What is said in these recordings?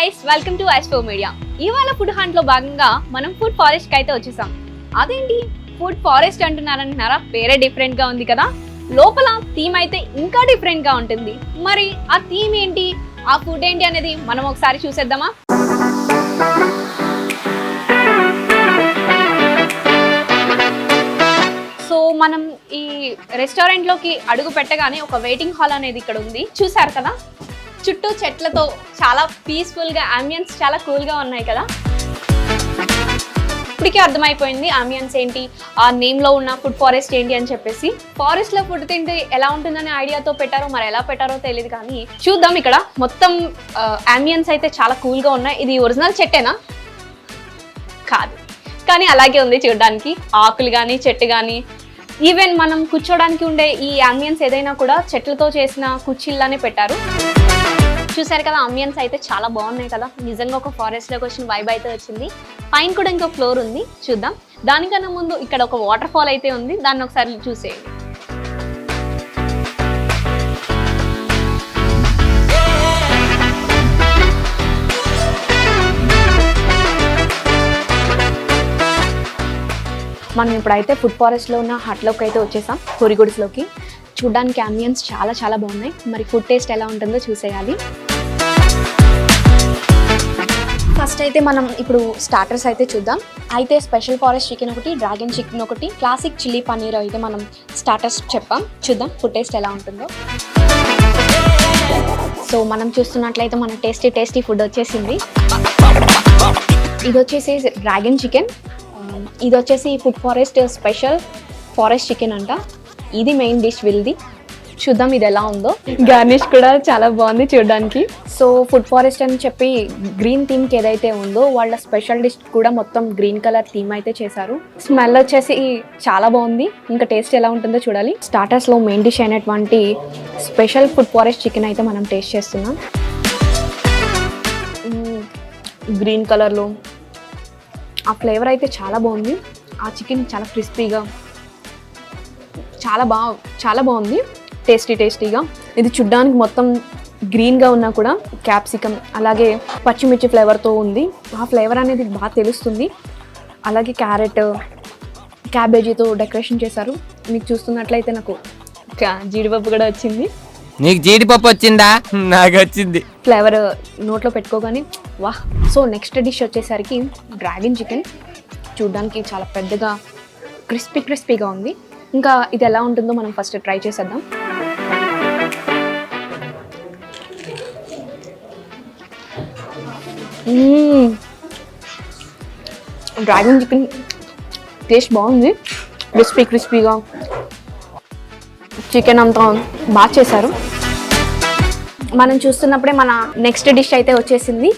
Guys, welcome to S4 media. ఇవాళ food hunt లో భాగంగా మనం ఫుడ్ ఫారెస్ట్ కి అయితే వచ్చేసాం. అదేంటి ఫుడ్ ఫారెస్ట్ అంటున్నారంటున్నారా? పేరే డిఫరెంట్ గా ఉంది కదా. లోపల థీమ్ అయితే ఇంకా డిఫరెంట్ గా ఉంటుంది. మరి ఆ థీమ్ ఏంటి, ఆ ఫుడ్ ఏంటి అనేది మనం ఒకసారి చూసేద్దామా? సో మనం ఈ రెస్టారెంట్ లోకి అడుగు పెట్టగానే ఒక వెయిటింగ్ హాల్ అనేది ఇక్కడ ఉంది, చూసారు కదా. చుట్టూ చెట్లతో చాలా పీస్ఫుల్ గా, అంబియన్స్ చాలా కూల్ గా ఉన్నాయి కదా. ఇప్పటికే అర్థమైపోయింది అంబియన్స్ ఏంటి, ఆ నేమ్ లో ఉన్న ఫుడ్ ఫారెస్ట్ ఏంటి అని చెప్పేసి. ఫారెస్ట్ లో ఫుడ్ తింటే ఎలా ఉంటుందనే ఐడియాతో పెట్టారో, మరి ఎలా పెట్టారో తెలియదు కానీ చూద్దాం. ఇక్కడ మొత్తం అంబియన్స్ అయితే చాలా కూల్ గా ఉన్నాయి. ఇది ఒరిజినల్ చెట్టేనా? కాదు, కానీ అలాగే ఉంది చూడడానికి. ఆకులు కానీ చెట్టు కానీ, ఈవెన్ మనం కూర్చోడానికి ఉండే ఈ అంబియన్స్ ఏదైనా కూడా చెట్లతో చేసిన కుర్చీల్లానే పెట్టారు. చూసారు కదా, అంబియన్స్ అయితే చాలా బాగున్నాయి కదా. నిజంగా ఒక ఫారెస్ట్ లోకి వచ్చిన వైబ్ అయితే వచ్చింది. పైన కూడా ఇంకో ఫ్లోర్ ఉంది, చూద్దాం. దానికన్నా ముందు ఇక్కడ ఒక వాటర్ ఫాల్ అయితే ఉంది, దాన్ని ఒకసారి చూసేయండి. మనం ఇప్పుడైతే ఫుడ్ ఫారెస్ట్లో ఉన్న హట్లోకి అయితే వచ్చేసాం, పొరిగుడిస్లోకి. చూడ్డానికి అంబియన్స్ చాలా చాలా బాగున్నాయి. మరి ఫుడ్ టేస్ట్ ఎలా ఉంటుందో చూసేయాలి. ఫస్ట్ అయితే మనం ఇప్పుడు స్టార్టర్స్ అయితే చూద్దాం. అయితే స్పెషల్ ఫారెస్ట్ చికెన్ ఒకటి, డ్రాగన్ చికెన్ ఒకటి, క్లాసిక్ చిల్లీ పన్నీర్ అయితే మనం స్టార్టర్స్ చెప్పాం. చూద్దాం ఫుడ్ టేస్ట్ ఎలా ఉంటుందో. సో మనం చూస్తున్నట్లయితే మన టేస్టీ ఫుడ్ వచ్చేసింది. ఇది వచ్చేసి డ్రాగన్ చికెన్, ఇది వచ్చేసి food forest special forest chicken అంట. ఇది మెయిన్ డిష్ వీళ్ళది. చూద్దాం ఇది ఎలా ఉందో. గార్నిష్ కూడా చాలా బాగుంది చూడడానికి. సో ఫుడ్ ఫారెస్ట్ అని చెప్పి గ్రీన్ థీమ్కి ఏదైతే ఉందో వాళ్ళ స్పెషల్ డిష్ కూడా మొత్తం గ్రీన్ కలర్ థీమ్ అయితే చేశారు. స్మెల్ వచ్చేసి చాలా బాగుంది. ఇంకా టేస్ట్ ఎలా ఉంటుందో చూడాలి. స్టార్టర్స్లో మెయిన్ డిష్ అయినటువంటి స్పెషల్ ఫుడ్ ఫారెస్ట్ చికెన్ అయితే మనం టేస్ట్ చేస్తున్నాం. గ్రీన్ కలర్లో ఆ ఫ్లేవర్ అయితే చాలా బాగుంది. ఆ చికెన్ చాలా క్రిస్పీగా చాలా బాగుంది. టేస్టీగా. ఇది చూడ్డానికి మొత్తం గ్రీన్గా ఉన్నా కూడా క్యాప్సికమ్ అలాగే పచ్చిమిర్చి ఫ్లేవర్తో ఉంది. ఆ ఫ్లేవర్ అనేది బాగా తెలుస్తుంది. అలాగే క్యారెట్, క్యాబేజీతో డెకరేషన్ చేశారు. మీకు చూస్తున్నట్లయితే నాకు జీడిపప్పు కూడా వచ్చింది. నీకు జీడిపప్పు వచ్చిందా? నాకు వచ్చింది. ఫ్లేవర్ నోట్లో పెట్టుకోగానే వాహ్. సో నెక్స్ట్ డిష్ వచ్చేసరికి డ్రాగన్ చికెన్. చూడ్డానికి చాలా పెద్దగా క్రిస్పీగా ఉంది. ఇంకా ఇది ఎలా ఉంటుందో మనం ఫస్ట్ ట్రై చేసేద్దాం. డ్రాగన్ చికెన్ టేస్ట్ బాగుంది. క్రిస్పీగా చికెన్ అంతా బాగా చేశారు. మనం చూస్తున్నప్పుడే మన నెక్స్ట్ డిష్ అయితే వచ్చేసింది,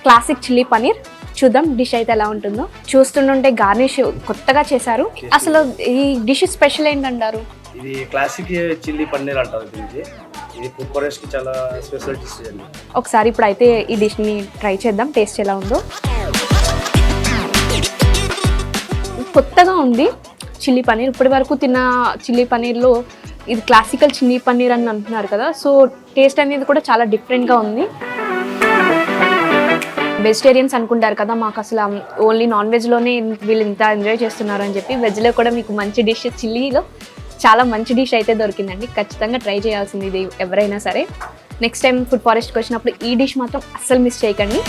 క్లాసిక్ చిల్లీ పన్నీర్. చూద్దాం డిష్ అయితే ఎలా ఉంటుందో. చూస్తుంటే గార్నిష్ కొత్తగా చేశారు. అసలు ఈ డిష్ స్పెషల్ ఏంటంటారు? ఇది క్లాసిక్ చిల్లీ పన్నీర్ అంటారు. ఇది ఫుడ్ ఫారెస్ట్ కి చాలా స్పెషల్ డిష్ అండి. ఒకసారి ఇప్పుడు అయితే ఈ డిష్ ని ట్రై చేద్దాం, టేస్ట్ ఎలా ఉందో. కొత్తగా ఉంది చిల్లీ పన్నీర్. ఇప్పటి వరకు తిన్న చిల్లీ పన్నీర్లో ఇది క్లాసికల్ చిల్లీ పన్నీర్ అని అంటున్నారు కదా. సో టేస్ట్ అనేది కూడా చాలా డిఫరెంట్గా ఉంది. వెజిటేరియన్స్ అనుకుంటారు కదా, మాకు అసలు ఓన్లీ నాన్ వెజ్లోనే వీళ్ళు ఇంత ఎంజాయ్ చేస్తున్నారు అని చెప్పి, వెజ్లో కూడా మీకు మంచి డిష్, చిల్లీలో చాలా మంచి డిష్ అయితే దొరికిందండి. ఖచ్చితంగా ట్రై చేయాల్సింది ఇది ఎవరైనా సరే. నెక్స్ట్ టైం ఫుడ్ ఫారెస్ట్కి వచ్చినప్పుడు ఈ డిష్ మాత్రం అస్సలు మిస్ చేయకండి.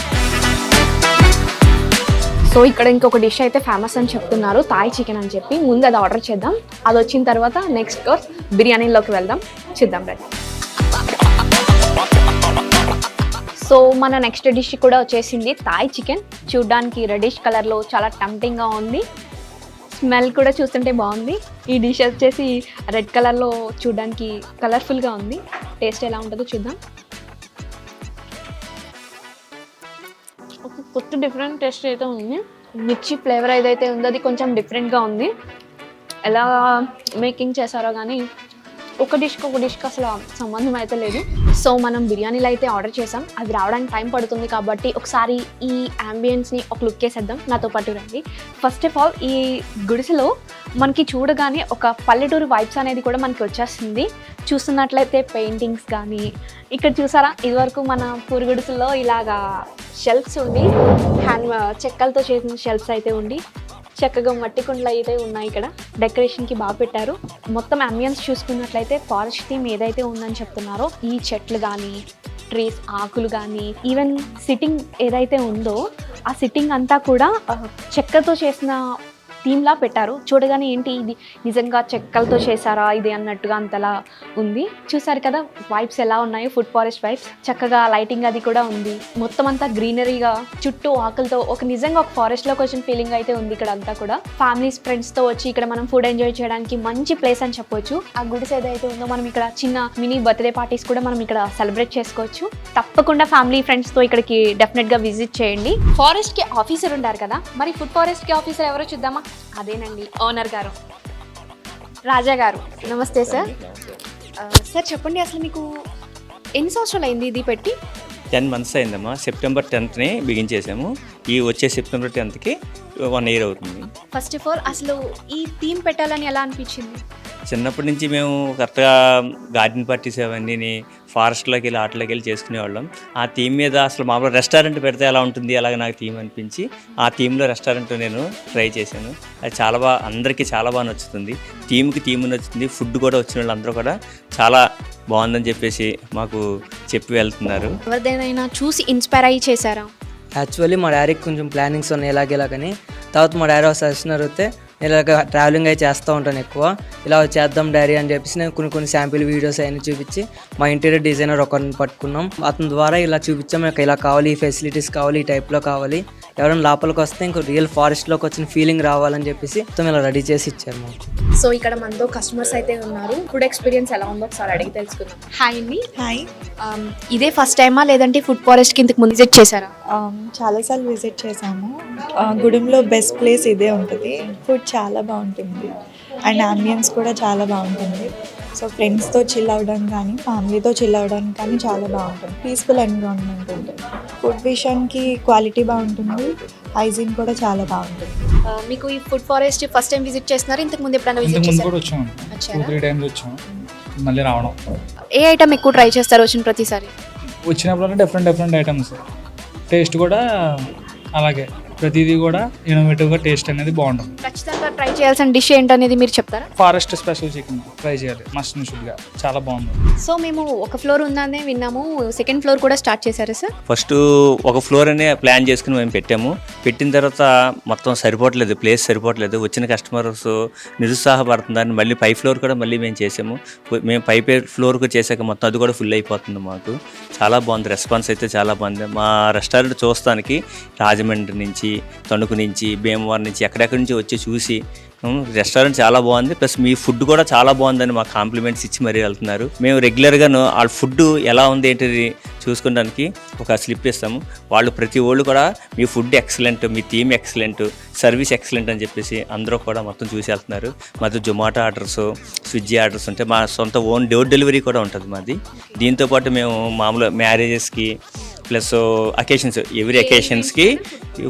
సో ఇక్కడ ఇంకొక డిష్ అయితే ఫేమస్ అని చెప్తున్నారు, థాయ్ చికెన్ అని చెప్పి. ముందు అది ఆర్డర్ చేద్దాం. అది వచ్చిన తర్వాత నెక్స్ట్ కోర్స్ బిర్యానీలోకి వెళ్దాం. చూద్దాం రండి. సో మన నెక్స్ట్ డిష్ కూడా వచ్చేసింది థాయ్ చికెన్. చూడ్డానికి రెడిష్ కలర్లో చాలా టెంప్టింగ్గా ఉంది. స్మెల్ కూడా చూస్తుంటే బాగుంది. ఈ డిష్ వచ్చేసి రెడ్ కలర్లో చూడ్డానికి కలర్ఫుల్గా ఉంది. టేస్ట్ ఎలా ఉంటుందో చూద్దాం. ఒక కొత్త డిఫరెంట్ టేస్ట్ అయితే ఉంది. మిర్చి ఫ్లేవర్ ఏదైతే ఉందో అది కొంచెం డిఫరెంట్గా ఉంది. ఎలా మేకింగ్ చేశారో కానీ ఒక డిష్కి అసలు సంబంధం అయితే లేదు. సో మనం బిర్యానీలు అయితే ఆర్డర్ చేసాం. అవి రావడానికి టైం పడుతుంది కాబట్టి ఒకసారి ఈ అంబియన్స్ని ఒక లుక్ వేసేద్దాం. నాతో పాటు రండి. ఫస్ట్ ఆఫ్ ఆల్ ఈ గుడిసెలో మనకి చూడగానే ఒక పల్లెటూరు వైబ్స్ అనేది కూడా మనకి వచ్చేస్తుంది. చూస్తున్నట్లయితే పెయింటింగ్స్ కానీ ఇక్కడ చూసారా, ఇదివరకు మన పూరి గుడిసెల్లో ఇలాగా షెల్ఫ్స్ ఉండి చెక్కలతో చేసిన షెల్ఫ్స్ అయితే ఉండి చక్కగా మట్టి కుండలు అయితే ఉన్నాయి. ఇక్కడ డెకరేషన్కి బాగా పెట్టారు. మొత్తం అంబియన్స్ చూసుకున్నట్లయితే ఫారెస్ట్ థీమ్ ఏదైతే ఉందని చెప్తున్నారో ఈ చెట్లు కానీ ట్రీస్ ఆకులు కానీ ఈవెన్ సిట్టింగ్ ఏదైతే ఉందో ఆ సిట్టింగ్ అంతా కూడా చెక్కతో చేసిన థీమ్లా పెట్టారు. చూడగానే ఏంటి ఇది నిజంగా చెక్కలతో చేశారా ఇది అన్నట్టుగా అంతలా ఉంది. చూసారు కదా వైబ్స్ ఎలా ఉన్నాయో, ఫుడ్ ఫారెస్ట్ వైబ్స్. చక్కగా లైటింగ్ అది కూడా ఉంది. మొత్తం అంతా గ్రీనరీగా చుట్టూ ఆకులతో నిజంగా ఒక ఫారెస్ట్లోకి వచ్చిన ఫీలింగ్ అయితే ఉంది. ఇక్కడ అంతా కూడా ఫ్యామిలీస్ ఫ్రెండ్స్తో వచ్చి ఇక్కడ మనం ఫుడ్ ఎంజాయ్ చేయడానికి మంచి ప్లేస్ అని చెప్పొచ్చు. ఆ గుడిసె ఏదైతే ఉందో మనం ఇక్కడ చిన్న మినీ బర్త్డే పార్టీస్ కూడా మనం ఇక్కడ సెలబ్రేట్ చేసుకోవచ్చు. తప్పకుండా ఫ్యామిలీ ఫ్రెండ్స్తో ఇక్కడికి డెఫినెట్గా విజిట్ చేయండి. ఫారెస్ట్కి ఆఫీసర్ ఉంటారు కదా, మరి ఫుడ్ ఫారెస్ట్కి ఆఫీసర్ ఎవరో చూద్దామా? అదేనండి ఓనర్ గారు, రాజా గారు. నమస్తే సార్. సార్ చెప్పండి, అసలు మీకు ఎన్ని సంవత్సరాలు అయింది ఇది పెట్టి? 10 months అయిందమ్మా. సెప్టెంబర్ 10th బిగించేసాము. ఈ వచ్చే సెప్టెంబర్ 10th 1 year అవుతుంది. ఫస్ట్ ఆఫ్ ఆల్ అసలు ఈ థీమ్ పెట్టాలని ఎలా అనిపించింది? చిన్నప్పటి నుంచి మేము కరెక్ట్గా గార్డెన్ పార్టీస్ అవన్నీ ఫారెస్ట్లోకి వెళ్ళి ఆటలోకి వెళ్ళి చేసుకునేవాళ్ళం. ఆ థీమ్ మీద అసలు మామూలుగా రెస్టారెంట్ పెడితే ఎలా ఉంటుంది అలాగే నాకు థీమ్ అనిపించి ఆ థీమ్లో రెస్టారెంట్ నేను ట్రై చేశాను. అది చాలా బాగా అందరికీ చాలా బాగా నచ్చుతుంది. థీమ్ నచ్చుతుంది. ఫుడ్ కూడా వచ్చిన వాళ్ళందరూ కూడా చాలా బాగుందని చెప్పేసి మాకు చెప్పి వెళ్తున్నారు. ఎవరిదైనా చూసి ఇన్స్పైర్ అయ్యి చేశారా? యాక్చువల్లీ మా డాడీకి కొంచెం ప్లానింగ్స్ ఉన్నాయి ఇలాగని. తర్వాత మా డాడీ సజెషన్ అడిగితే నేను ఇలాగ ట్రావెలింగ్ అయితే చేస్తూ ఉంటాను ఎక్కువ, ఇలా చేద్దాం డాడీ అని చెప్పేసి నేను కొన్ని శాంపిల్ వీడియోస్ అవన్నీ చూపించి మా ఇంటీరియర్ డిజైనర్ ఒకరిని పట్టుకున్నాం. అతని ద్వారా ఇలా చూపించాం, నాకు ఇలా కావాలి, ఈ ఫెసిలిటీస్ కావాలి, ఈ టైప్లో కావాలి, ఎవరైనా లోపలికి వస్తే ఇంకో రియల్ ఫారెస్ట్లోకి వచ్చిన ఫీలింగ్ రావాలని చెప్పేసి మొత్తం ఇలా రెడీ చేసి ఇచ్చారు మాకు. సో ఇక్కడ మనతో కస్టమర్స్ అయితే ఉన్నారు. ఫుడ్ ఎక్స్పీరియన్స్ ఎలా ఉందో ఒకసారి అడిగి తెలుసుకుందాం. హాయ్ అండి. హాయ్. ఇదే ఫస్ట్ టైమా లేదంటే ఫుడ్ ఫారెస్ట్కి ఇంతకు ముందు విజిట్ చేశారా? చాలాసార్లు విజిట్ చేసాము. గుడిలో బెస్ట్ ప్లేస్ ఇదే ఉంటుంది. ఫుడ్ చాలా బాగుంటుంది అండ్ అంబియన్స్ కూడా చాలా బాగుంటుంది. సో ఫ్రెండ్స్తో చిల్ అవ్వడం కానీ ఫ్యామిలీతో చిల్ అవ్వడానికి కానీ చాలా బాగుంటుంది. పీస్ఫుల్ ఎన్విరాన్మెంట్ ఉంటుంది. ఫుడ్ విషయానికి క్వాలిటీ బాగుంటుంది, హైజీన్ కూడా చాలా బాగుంటుంది. మీకు ఈ food forest first time visit చేస్తున్నారు? ఇంతకు ముందు ఎప్పుడైనా విజిట్ చేశారా? కూడా వచ్చాము, 2-3 times వచ్చాము, మళ్ళీ రావడం. ఏ ఐటమ్ ఎక్కువ ట్రై చేస్తారు వచ్చిన ప్రతిసారి? వచ్చినప్పుడు డిఫరెంట్ ఐటమ్స్, టేస్ట్ కూడా అలాగే ప్రతిదీ కూడా ఇన్నోవేటివ్గా టేస్ట్ అనేది బాగుంటుంది. ఖచ్చితంగా ట్రై చేయాల్సిన డిష్ ఏంటనేది మీరు చెప్తారా? ఫారెస్ట్ స్పెషల్ చికెన్ ట్రై చేయాలి, మస్ట్ అండ్ షుడ్గా, చాలా బాగుంది. సో మేము ఒక ఫ్లోర్ ఉందనే విన్నాము, సెకండ్ ఫ్లోర్ కూడా స్టార్ట్ చేశారు సార్? ఫస్ట్ ఒక ఫ్లోర్ అనే ప్లాన్ చేసుకుని మేము పెట్టాము. పెట్టిన తర్వాత మొత్తం సరిపోవట్లేదు, ప్లేస్ సరిపోవట్లేదు, వచ్చిన కస్టమర్స్ నిరుత్సాహపడుతుందని మళ్ళీ పై ఫ్లోర్ కూడా మళ్ళీ మేము చేసాము. మేము పై ఫ్లోర్కు చేసాక మొత్తం అది కూడా ఫుల్ అయిపోతుంది. మాకు చాలా బాగుంది, రెస్పాన్స్ అయితే చాలా బాగుంది. మా రెస్టారెంట్ చూస్తానికి రాజమండ్రి నుంచి, తణుకు నుంచి, భీమవరం నుంచి, ఎక్కడెక్కడి నుంచి వచ్చి చూసి రెస్టారెంట్ చాలా బాగుంది, ప్లస్ మీ ఫుడ్ కూడా చాలా బాగుందని మాకు కాంప్లిమెంట్స్ ఇచ్చి మరీ వెళ్తున్నారు. మేము రెగ్యులర్గాను వాళ్ళ ఫుడ్ ఎలా ఉంది ఏంటిది చూసుకోవడానికి ఒక స్లిప్ ఇస్తాము. వాళ్ళు ప్రతి వాళ్ళు కూడా మీ ఫుడ్ ఎక్సలెంట్, మీ థీమ్ ఎక్సలెంట్, సర్వీస్ ఎక్సలెంట్ అని చెప్పేసి అందరూ కూడా మొత్తం చూసి వెళ్తున్నారు. మాది జొమాటో ఆర్డర్స్, స్విగ్గీ ఆర్డర్స్ ఉంటాయి, మా సొంత ఓన్ డోర్ డెలివరీ కూడా ఉంటుంది మాది. దీంతోపాటు మేము మామూలు మ్యారేజెస్కి ప్లస్ అకేషన్స్, ఎవ్రీ అకేషన్స్కి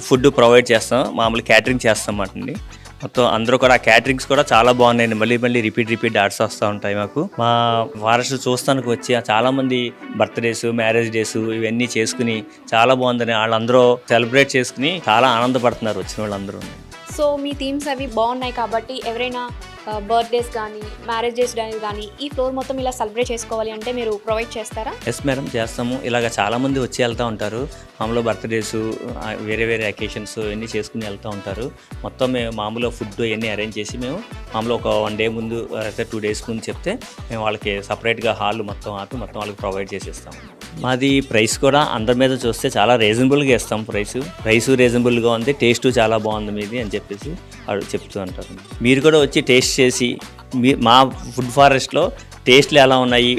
ఫుడ్ ప్రొవైడ్ చేస్తాం, మామూలు క్యాటరింగ్ చేస్తాం అన్నమాట. మొత్తం అందరూ కూడా ఆ క్యాటరింగ్స్ కూడా చాలా బాగున్నాయండి. మళ్ళీ రిపీట్ ఆర్డర్స్ వస్తూ ఉంటాయి మాకు. మా ఫారెస్ట్ చూస్తానికి వచ్చి చాలామంది బర్త్డేస్, మ్యారేజ్ డేస్ ఇవన్నీ చేసుకుని చాలా బాగుందని వాళ్ళందరూ సెలబ్రేట్ చేసుకుని చాలా ఆనందపడుతున్నారు వచ్చిన వాళ్ళందరూ. సో మీ థీమ్స్ అవి బాగున్నాయి కాబట్టి ఎవరైనా బర్త్డేస్ కానీ మ్యారేజెస్ కానీ ఈ ఫ్లోర్ మొత్తం ఇలా సెలబ్రేట్ చేసుకోవాలి అంటే మీరు ప్రొవైడ్ చేస్తారా? ఎస్ మేడం, చేస్తాము. ఇలాగ చాలామంది వచ్చి వెళ్తూ ఉంటారు. మామూలు బర్త్డేస్, వేరే అకేషన్స్ ఇవన్నీ చేసుకుని వెళ్తూ ఉంటారు. మొత్తం మేము మామూలుగా ఫుడ్ ఇవన్నీ అరేంజ్ చేసి మేము మామూలు ఒక 1 day ముందు అయితే 2 days ముందు చెప్తే మేము వాళ్ళకి సపరేట్గా హాల్ మొత్తం మొత్తం వాళ్ళకి ప్రొవైడ్ చేసేస్తాం. మాది ప్రైస్ కూడా అందరి మీద చూస్తే చాలా రీజనబుల్గా ఇస్తాం. ప్రైస్ రీజనబుల్గా ఉంది, టేస్ట్ చాలా బాగుంది మీది అని చెప్పేసి వాళ్ళు చెప్తూ ఉంటారు. మీరు కూడా వచ్చి టేస్ట్ చేసి మా ఫుడ్ ఫారెస్ట్లో టేస్ట్లు ఎలా ఉన్నాయి,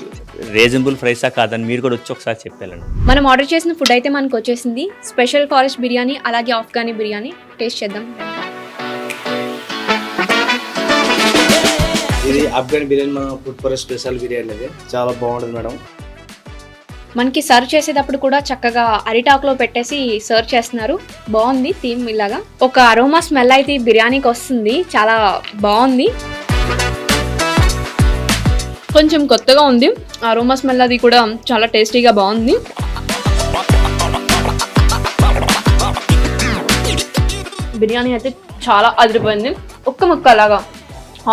రీజనబుల్ ప్రైసా కాదని మీరు కూడా వచ్చి ఒకసారి చెప్పాలండి. మనం ఆర్డర్ చేసిన ఫుడ్ అయితే మనకు వచ్చేసింది. స్పెషల్ ఫారెస్ట్ బిర్యానీ అలాగే ఆఫ్ఘనీ బిర్యానీ టేస్ట్ చేద్దాం. ఇది ఆఫ్ఘన్ బిర్యానీ, మన ఫుడ్ ఫారెస్ట్ స్పెషల్ బిర్యానీ, అది చాలా బాగుంటుంది మేడం. మనకి సర్వ్ చేసేటప్పుడు కూడా చక్కగా అరిటాకులో పెట్టేసి సర్వ్ చేస్తున్నారు. బాగుంది థీమ్, ఇలాగా ఒక అరోమా స్మెల్ అయితే బిర్యానీకి వస్తుంది, చాలా బాగుంది. కొంచెం కొత్తగా ఉంది అరోమా స్మెల్, అది కూడా చాలా టేస్టీగా బాగుంది. బిర్యానీ అయితే చాలా అదిరిపోయింది. ఒక్క ముక్క అలాగా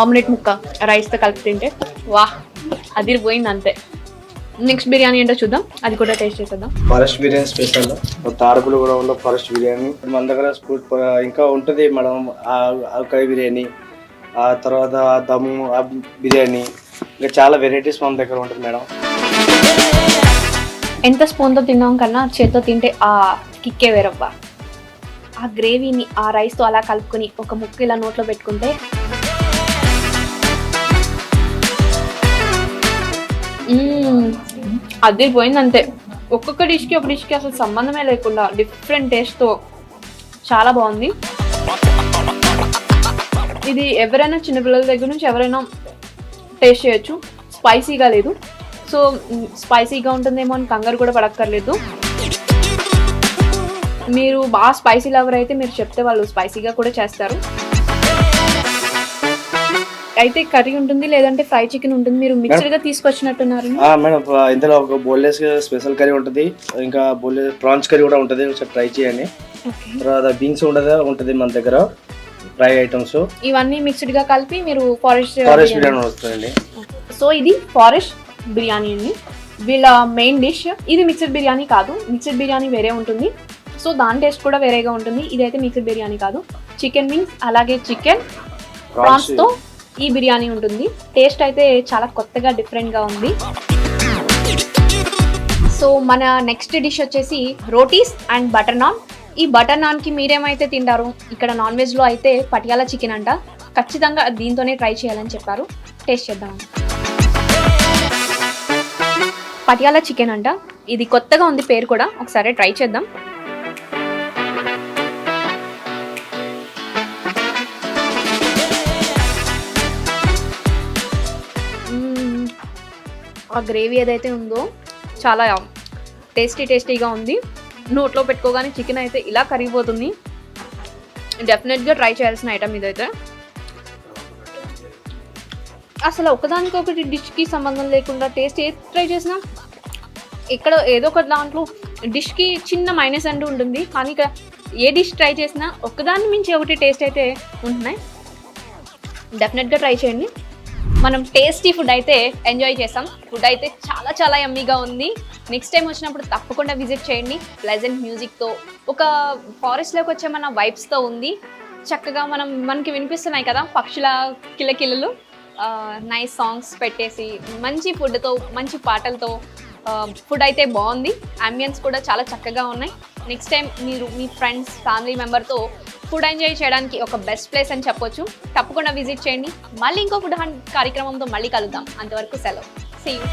ఆమ్లెట్ ముక్క రైస్తో కలిపి తింటే వాహ్ అదిరిపోయింది అంతే. నెక్స్ట్ బిర్యానీ ఏంటో చూద్దాం, అది కూడా టేస్ట్ చేసేద్దాం. ఫారెస్ట్ బిర్యానీ స్పెషల్ తారపులు కూడా ఉన్న ఫారెస్ట్ బిర్యానీ మన దగ్గర ఇంకా ఉంటుంది మేడం. ఆవకాయ బిర్యానీ, ఆ తర్వాత దమ్ము బిర్యానీ, ఇంకా చాలా వెరైటీస్ మన దగ్గర ఉంటుంది మేడం. ఎంత స్పూన్తో తిన్నాం కన్నా చేత్తో తింటే ఆ కిక్కే వేరబ్బా. ఆ గ్రేవీని ఆ రైస్తో అలా కలుపుకొని ఒక ముక్క ఇలా నోట్లో పెట్టుకుంటే అదిరిపోయింది అంతే. ఒక్కొక్క డిష్కి ఒక డిష్కి అసలు సంబంధమే లేకుండా డిఫరెంట్ టేస్ట్తో చాలా బాగుంది. ఇది ఎవరైనా చిన్నపిల్లల దగ్గర నుంచి ఎవరైనా టేస్ట్ చేయొచ్చు. స్పైసీగా లేదు, సో స్పైసీగా ఉంటుందేమో అని కంగారు కూడా పడక్కర్లేదు. మీరు బాగా స్పైసీ లవర్ అయితే మీరు చెప్తే వాళ్ళు స్పైసీగా కూడా చేస్తారు. అయితే కర్రీ ఉంటుంది, లేదంటే ఫ్రై చికెన్ ఉంటుంది. మీరు మిక్స్డ్గా తీసుకొచ్చినట్టున్నారు మేడం. ఇందులో ఒక బోన్లెస్ స్పెషల్ కర్రీ ఉంటుంది, ఇంకా బోన్లెస్ ప్రాన్స్ కర్రీ కూడా ఉంటుంది. ఒకసారి ట్రై చేయండి. తర్వాత బీన్స్ ఉంటుంది మన దగ్గర, ఫ్రై ఐటమ్స్ ఇవన్నీ మిక్స్డ్గా కలిపి మీరు ఫారెస్ట్ బిర్యానీ వస్తుందండి. సో ఇది ఫారెస్ట్ బిర్యానీ అండి, వీళ్ళ మెయిన్ డిష్. ఇది మిక్స్డ్ బిర్యానీ కాదు, మిక్స్డ్ బిర్యానీ వేరే ఉంటుంది, సో దాని టేస్ట్ కూడా వేరేగా ఉంటుంది. ఇదైతే మిక్స్డ్ బిర్యానీ కాదు, చికెన్ వింగ్స్ అలాగే చికెన్ ప్రాన్స్తో ఈ బిర్యానీ ఉంటుంది. టేస్ట్ అయితే చాలా కొత్తగా డిఫరెంట్గా ఉంది. సో మన నెక్స్ట్ డిష్ వచ్చేసి రోటీస్ అండ్ బటర్ నాన్. ఈ బటర్ నాన్కి మీరేమైతే తింటారు, ఇక్కడ నాన్ వెజ్లో అయితే పటియాలా చికెన్ అంట, ఖచ్చితంగా దీంతోనే ట్రై చేయాలని చెప్పారు. టేస్ట్ చేద్దాం. పటియాలా చికెన్ అంట, ఇది కొత్తగా ఉంది పేరు కూడా, ఒకసారి ట్రై చేద్దాం. ఆ గ్రేవీ ఏదైతే ఉందో చాలా టేస్టీగా ఉంది. నోట్లో పెట్టుకోగానే చికెన్ అయితే ఇలా కరిగిపోతుంది. డెఫినెట్గా ట్రై చేయాల్సిన ఐటమ్ ఇదైతే. అసలు ఒకదానికొకటి డిష్కి సంబంధం లేకుండా టేస్ట్ ఏది ట్రై చేసినా ఇక్కడ ఏదో ఒక దాంట్లో డిష్కి చిన్న మైనస్ అంటూ ఉంటుంది, కానీ ఇక ఏ డిష్ ట్రై చేసినా ఒకదాన్ని మించి ఒకటి టేస్ట్ అయితే ఉంటున్నాయి. డెఫినెట్గా ట్రై చేయండి. మనం టేస్టీ ఫుడ్ అయితే ఎంజాయ్ చేసాం. ఫుడ్ అయితే చాలా చాలా యమ్మీగా ఉంది. నెక్స్ట్ టైం వచ్చినప్పుడు తప్పకుండా విజిట్ చేయండి. ప్లెజెంట్ మ్యూజిక్తో, ఒక ఫారెస్ట్లోకి వచ్చేమన్న వైబ్స్తో ఉంది. చక్కగా మనకి వినిపిస్తున్నాయి కదా పక్షుల కిలకిలలు. నైస్ సాంగ్స్ పెట్టేసి మంచి ఫుడ్తో మంచి పాటలతో ఫుడ్ అయితే బాగుంది. అంబియన్స్ కూడా చాలా చక్కగా ఉన్నాయి. నెక్స్ట్ టైం మీరు మీ ఫ్రెండ్స్ ఫ్యామిలీ మెంబర్తో ఫుడ్ ఎంజాయ్ చేయడానికి ఒక బెస్ట్ ప్లేస్ అని చెప్పొచ్చు. తప్పకుండా విజిట్ చేయండి. మళ్ళీ ఇంకో ఫుడ్ కార్యక్రమంతో మళ్ళీ కలుద్దాం. అంతవరకు సెలవు. See you.